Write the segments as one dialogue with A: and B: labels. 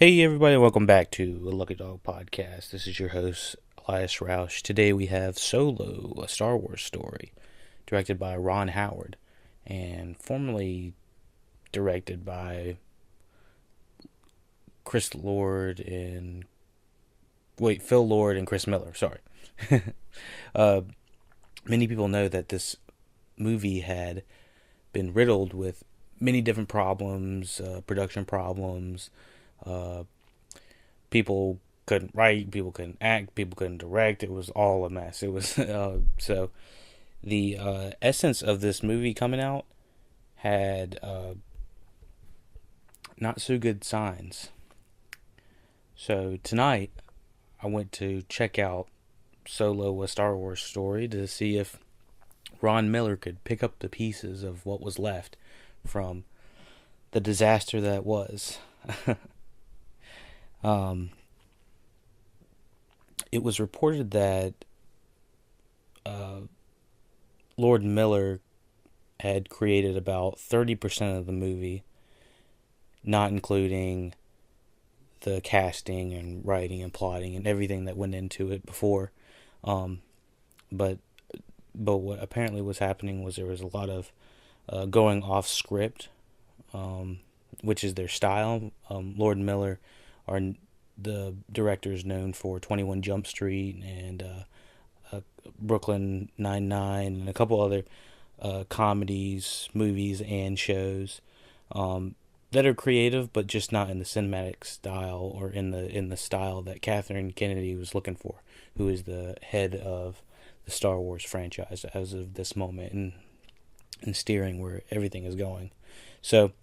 A: Hey everybody, welcome back to the LuckyDog podcast. This is your host, Elias Rauch. Today we have Solo, a Star Wars story, directed by Ron Howard, and formerly directed by Phil Lord and Chris Miller, sorry. Many people know that this movie had been riddled with many different problems, production problems. People couldn't write, people couldn't act, people couldn't direct. It was all a mess. It was so the essence of this movie coming out had not so good signs. So tonight I went to check out Solo, a Star Wars story, to see if Ron Miller could pick up the pieces of what was left from the disaster that was. It was reported that Lord Miller had created about 30% of the movie, not including the casting and writing and plotting and everything that went into it before. But what apparently was happening was there was a lot of going off script, which is their style. Lord Miller are the directors known for 21 Jump Street and Brooklyn Nine-Nine and a couple other comedies, movies, and shows that are creative, but just not in the cinematic style or in the style that Kathleen Kennedy was looking for, who is the head of the Star Wars franchise as of this moment and steering where everything is going. So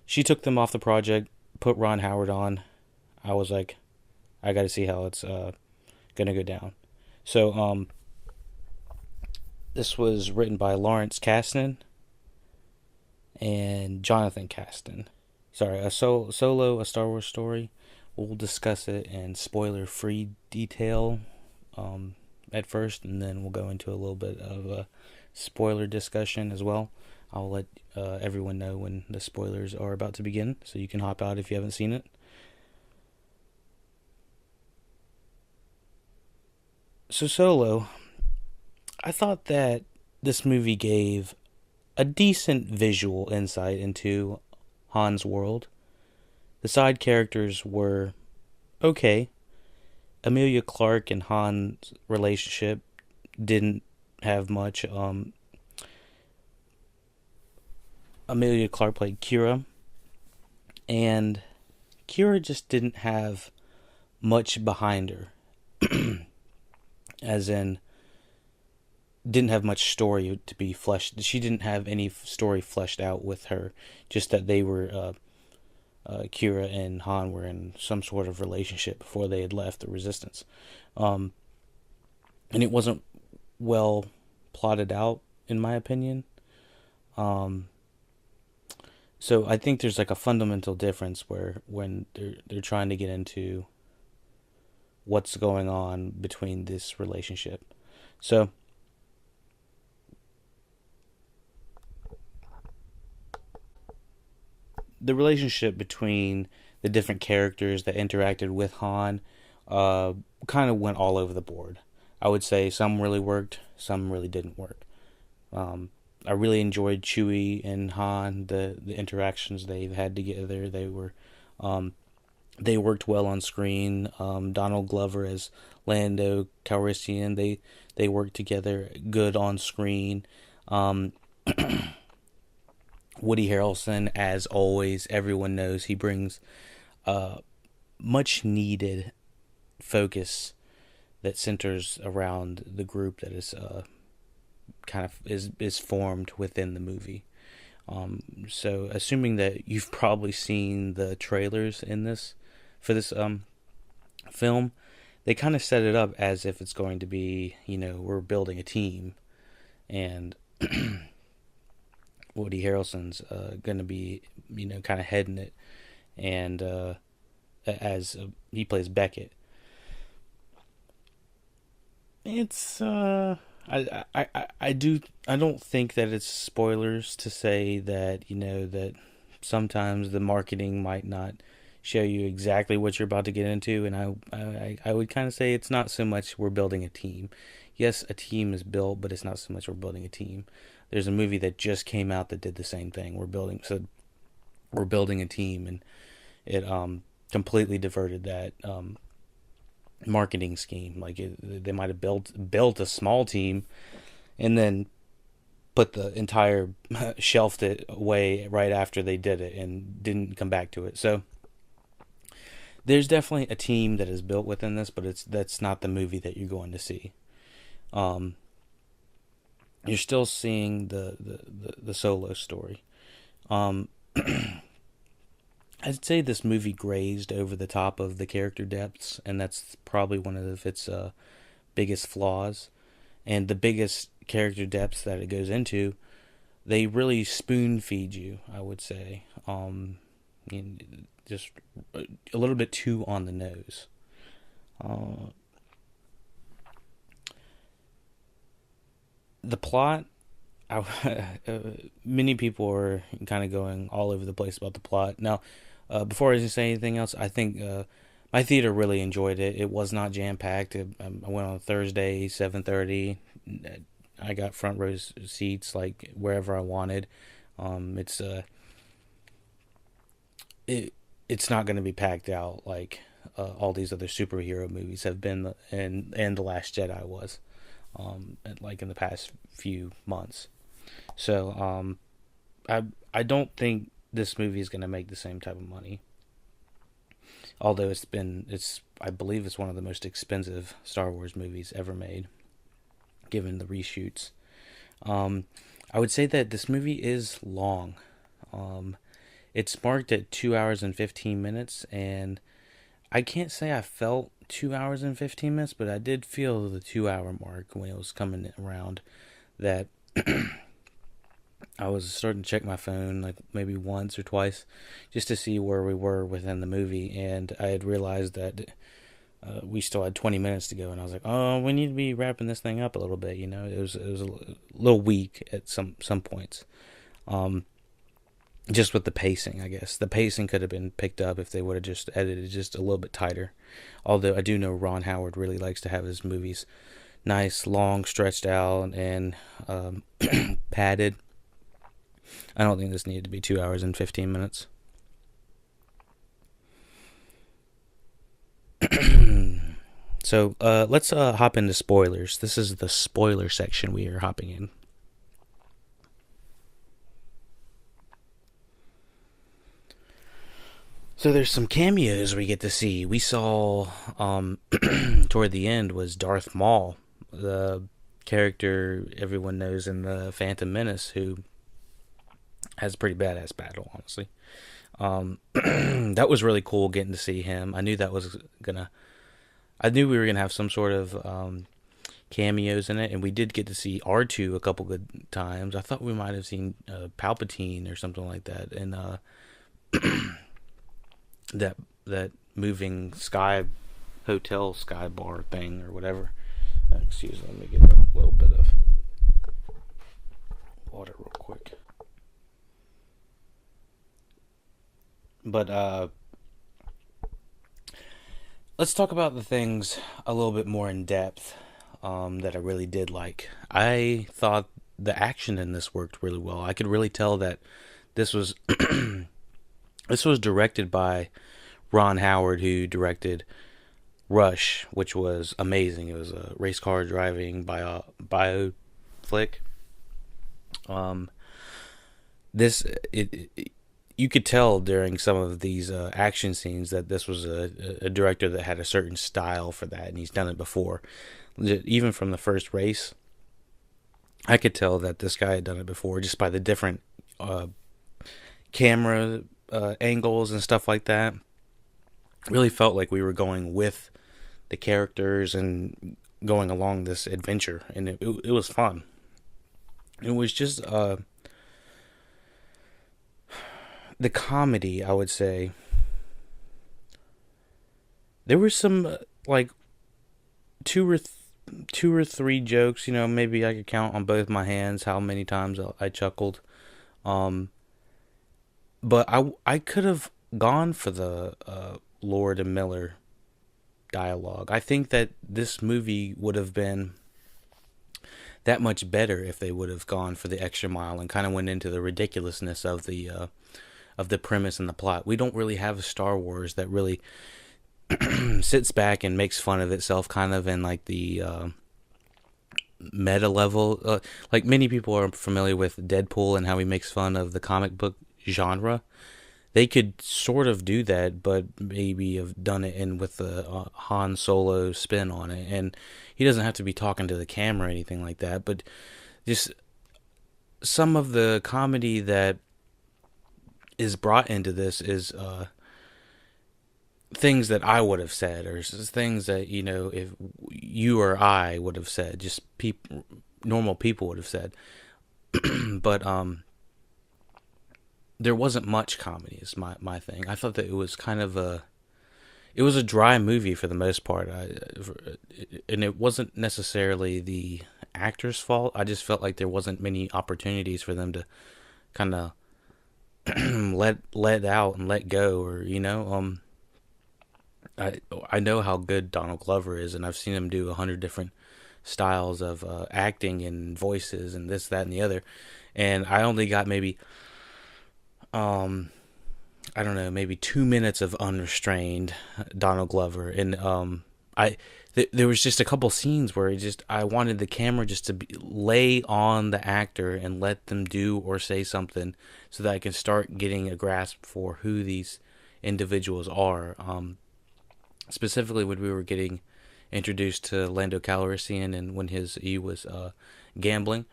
A: she took them off the project, put Ron Howard on. I was like, I got to see how it's gonna go down. So this was written by Lawrence Kasdan and Jonathan Kasdan. Sorry, Solo, a Star Wars story. We'll discuss it in spoiler-free detail at first, and then we'll go into a little bit of a spoiler discussion as well. I'll let everyone know when the spoilers are about to begin, so you can hop out if you haven't seen it. So Solo, I thought that this movie gave a decent visual insight into Han's world. The side characters were okay. Emilia Clarke and Han's relationship didn't have much. Emilia Clarke played Kira, and Kira just didn't have much behind her. As in, didn't have much story to be fleshed. She didn't have any story fleshed out with her. Just that they were, Kira and Han were in some sort of relationship before they had left the Resistance. And it wasn't well plotted out, in my opinion. So I think there's like a fundamental difference where when they're trying to get into what's going on between this relationship. So the relationship between the different characters that interacted with Han kind of went all over the board. I would say some really worked, some really didn't work. I really enjoyed Chewie and Han, the interactions they've had together. They worked well on screen. Donald Glover as Lando Calrissian, they worked together good on screen. Woody Harrelson, as always, everyone knows he brings much needed focus that centers around the group that is is formed within the movie. So assuming that you've probably seen the trailers for this film, they kind of set it up as if it's going to be, we're building a team, and Woody Harrelson's going to be, kind of heading it, and as he plays Beckett. It's I don't think that it's spoilers to say that that sometimes the marketing might not show you exactly what you're about to get into. And I would kind of say it's not so much we're building a team. Yes, a team is built, but it's not so much we're building a team. There's a movie that just came out that did the same thing. We're building a team, and it completely diverted that marketing scheme. Like they might have built a small team, and then put the entire shelved it away right after they did it and didn't come back to it. So there's definitely a team that is built within this, but that's not the movie that you're going to see. You're still seeing the solo story. I'd say this movie grazed over the top of the character depths, and that's probably one of its biggest flaws. And the biggest character depths that it goes into, they really spoon feed you, I would say. Just a little bit too on the nose. The plot, many people are kind of going all over the place about the plot. Now, before I say anything else, I think my theater really enjoyed it. It was not jam packed. I went on Thursday, 7:30. I got front row seats, like wherever I wanted. It's not going to be packed out like all these other superhero movies have been, and The Last Jedi was, like in the past few months. So I don't think this movie is going to make the same type of money. Although I believe it's one of the most expensive Star Wars movies ever made, given the reshoots. I would say that this movie is long. It's marked at 2 hours and 15 minutes, and I can't say I felt 2 hours and 15 minutes, but I did feel the 2 hour mark when it was coming around, that I was starting to check my phone like maybe once or twice just to see where we were within the movie, and I had realized that we still had 20 minutes to go, and I was like, oh, we need to be wrapping this thing up a little bit. It was a little weak at some points. Just with the pacing, I guess. The pacing could have been picked up if they would have just edited just a little bit tighter. Although I do know Ron Howard really likes to have his movies nice, long, stretched out, and padded. I don't think this needed to be 2 hours and 15 minutes. So let's hop into spoilers. This is the spoiler section we are hopping in. So there's some cameos we get to see. We saw toward the end was Darth Maul, the character everyone knows in the Phantom Menace, who has a pretty badass battle, honestly. That was really cool getting to see him. I knew we were gonna have some sort of cameos in it, and we did get to see R2 a couple good times. I thought we might have seen Palpatine or something like that, and that moving sky hotel sky bar thing or whatever. Excuse me, let me get a little bit of water real quick. But let's talk about the things a little bit more in depth that I really did like. I thought the action in this worked really well. I could really tell that this was this was directed by Ron Howard, who directed Rush, which was amazing. It was a race car driving bio flick. You could tell during some of these action scenes that this was a director that had a certain style for that, and he's done it before. Even from the first race, I could tell that this guy had done it before just by the different camera angles and stuff like that. Really felt like we were going with the characters and going along this adventure, and it was fun. It was just the comedy, I would say. There were some like two or three jokes, maybe I could count on both my hands how many times I chuckled. But I could have gone for the Lord and Miller dialogue. I think that this movie would have been that much better if they would have gone for the extra mile and kind of went into the ridiculousness of the premise and the plot. We don't really have a Star Wars that really sits back and makes fun of itself, kind of in like the meta level. Like many people are familiar with Deadpool and how he makes fun of the comic book genre. They could sort of do that, but maybe have done it in with the Han Solo spin on it. And he doesn't have to be talking to the camera or anything like that. But just some of the comedy that is brought into this is things that I would have said, or things that, you know, if you or I would have said, just normal people would have said. But there wasn't much comedy is my thing. I thought that it was kind of it was a dry movie for the most part. And it wasn't necessarily the actor's fault. I just felt like there wasn't many opportunities for them to kind of let out and let go, or you know, I know how good Donald Glover is, and I've seen him do 100 different styles of acting and voices and this, that, and the other, and I only got maybe I don't know, maybe 2 minutes of unrestrained Donald Glover, and there was just a couple scenes where I wanted the camera just to lay on the actor and let them do or say something, so that I can start getting a grasp for who these individuals are. Specifically when we were getting introduced to Lando Calrissian and when he was gambling.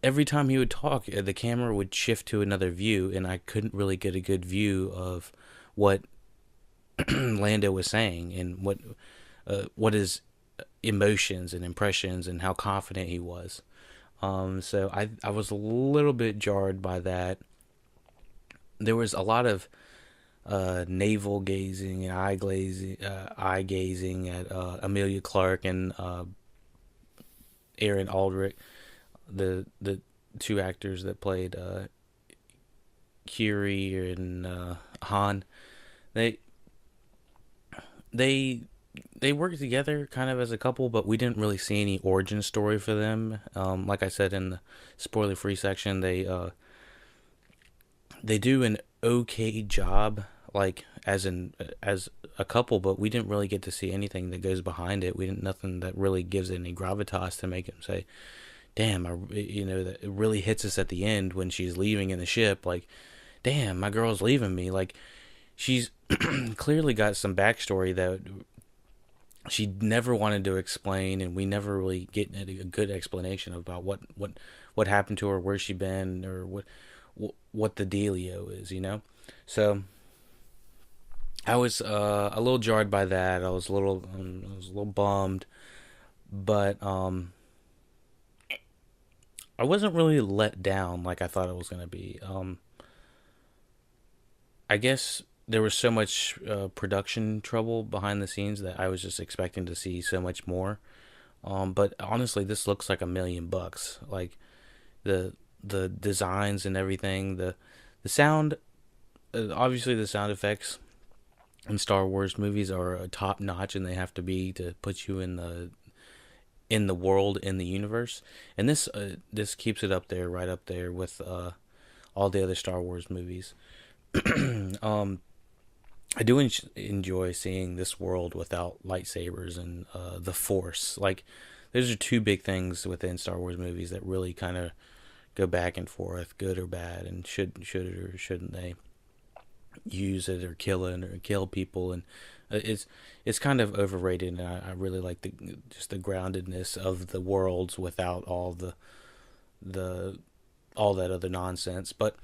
A: Every time he would talk, the camera would shift to another view, and I couldn't really get a good view of what Lando was saying and what his emotions and impressions and how confident he was. So I was a little bit jarred by that. There was a lot of navel gazing and eye gazing at Amelia Clark and Aaron Aldrich, the two actors that played Curie and Han. They worked together kind of as a couple, but we didn't really see any origin story for them. Like I said in the spoiler-free section, they do an okay job, like as a couple, but we didn't really get to see anything that goes behind it. Nothing that really gives it any gravitas to make him say, damn, that it really hits us at the end when she's leaving in the ship, like, damn, my girl's leaving me. Like, she's clearly got some backstory that she never wanted to explain, and we never really get a good explanation about what happened to her, where she been, or what the dealio is, you know? So I was a little jarred by that. I was a little bummed, but I wasn't really let down like I thought it was gonna be. I guess there was so much production trouble behind the scenes that I was just expecting to see so much more. But honestly, this looks like $1,000,000. Like the designs and everything, the sound, obviously the sound effects in Star Wars movies are top notch, and they have to be to put you in the world, in the universe. And this keeps it up there, right up there with all the other Star Wars movies. I do enjoy seeing this world without lightsabers and the Force. Like, those are two big things within Star Wars movies that really kind of go back and forth, good or bad, and should it or shouldn't they use it or kill it or kill people. And it's kind of overrated, and I really like just the groundedness of the worlds without all all that other nonsense. But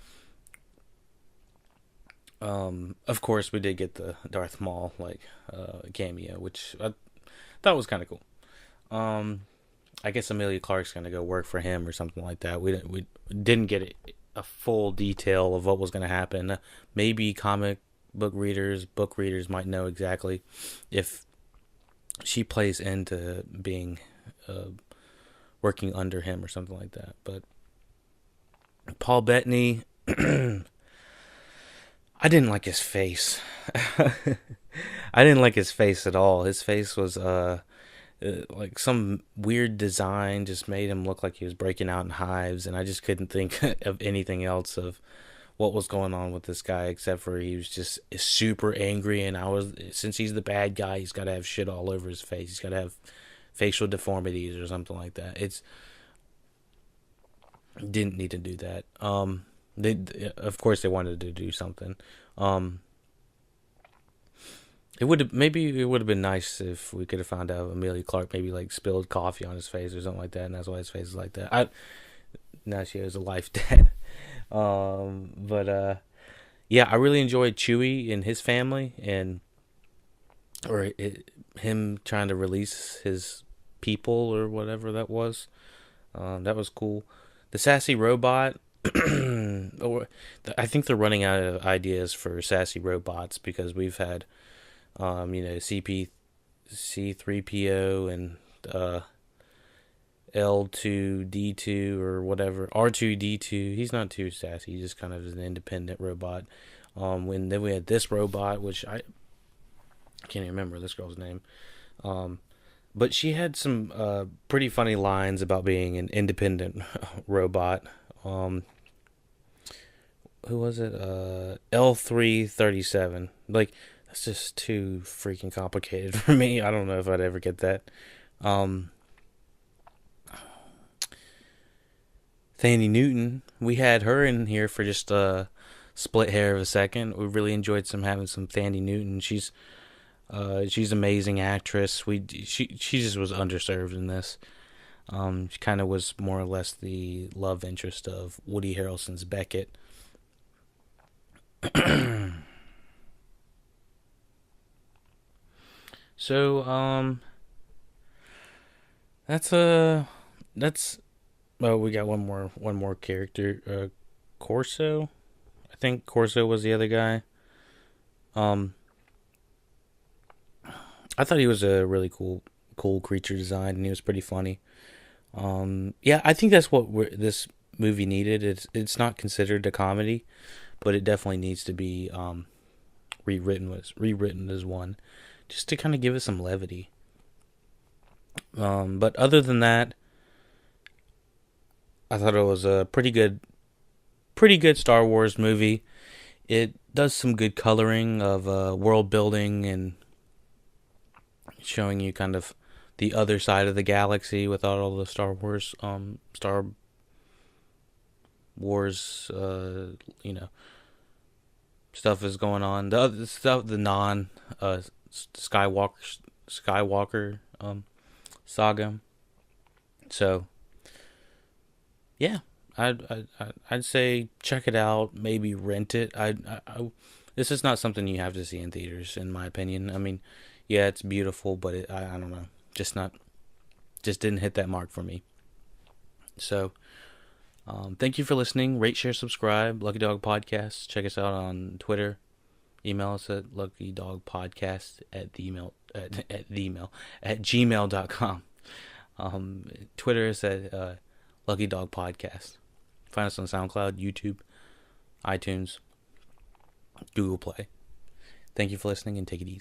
A: of course, we did get the Darth Maul cameo, which I thought was kind of cool. I guess Amelia Clark's gonna go work for him or something like that. We didn't get a full detail of what was gonna happen. Maybe comic book readers might know exactly if she plays into being working under him or something like that. But Paul Bettany. I didn't like his face. I didn't like his face at all. His face was like some weird design just made him look like he was breaking out in hives, and I just couldn't think of anything else of what was going on with this guy except for he was just super angry. And since he's the bad guy, he's got to have shit all over his face. He's got to have facial deformities or something like that. It's didn't need to do that. They of course they wanted to do something. It would have been nice if we could have found out Amelia Clark maybe like spilled coffee on his face or something like that, and that's why his face is like that. Now she has a life debt. But yeah, I really enjoyed Chewie and his family, and him trying to release his people or whatever that was. That was cool. The sassy robot. I think they're running out of ideas for sassy robots because we've had, C3PO and L2D2 or whatever, R2D2. He's not too sassy. He's just kind of an independent robot. Then we had this robot, which I can't even remember this girl's name. But she had some pretty funny lines about being an independent robot. Who was it? L337. Like, that's just too freaking complicated for me. I don't know if I'd ever get that. Thandie Newton, we had her in here for just a split hair of a second. We really enjoyed having some Thandie Newton. She's amazing actress. She just was underserved in this. She kind of was more or less the love interest of Woody Harrelson's Beckett. So that's well, we got one more character, Corso. I think Corso was the other guy. I thought he was a really cool creature design, and he was pretty funny. Yeah, I think that's what this movie needed. It's not considered a comedy, but it definitely needs to be rewritten as one, just to kind of give it some levity. But other than that, I thought it was a pretty good Star Wars movie. It does some good coloring of world building and showing you kind of the other side of the galaxy without all the Star Wars stuff is going on. The other stuff, the non Skywalker saga. So yeah, I'd say check it out. Maybe rent it. This is not something you have to see in theaters, in my opinion. I mean, yeah, it's beautiful, but I don't know, just didn't hit that mark for me. So, thank you for listening. Rate, share, subscribe. Lucky Dog Podcast. Check us out on Twitter. Email us at luckydogpodcast at gmail.com. Twitter is at Lucky Dog Podcast. Find us on SoundCloud, YouTube, iTunes, Google Play. Thank you for listening, and take it easy.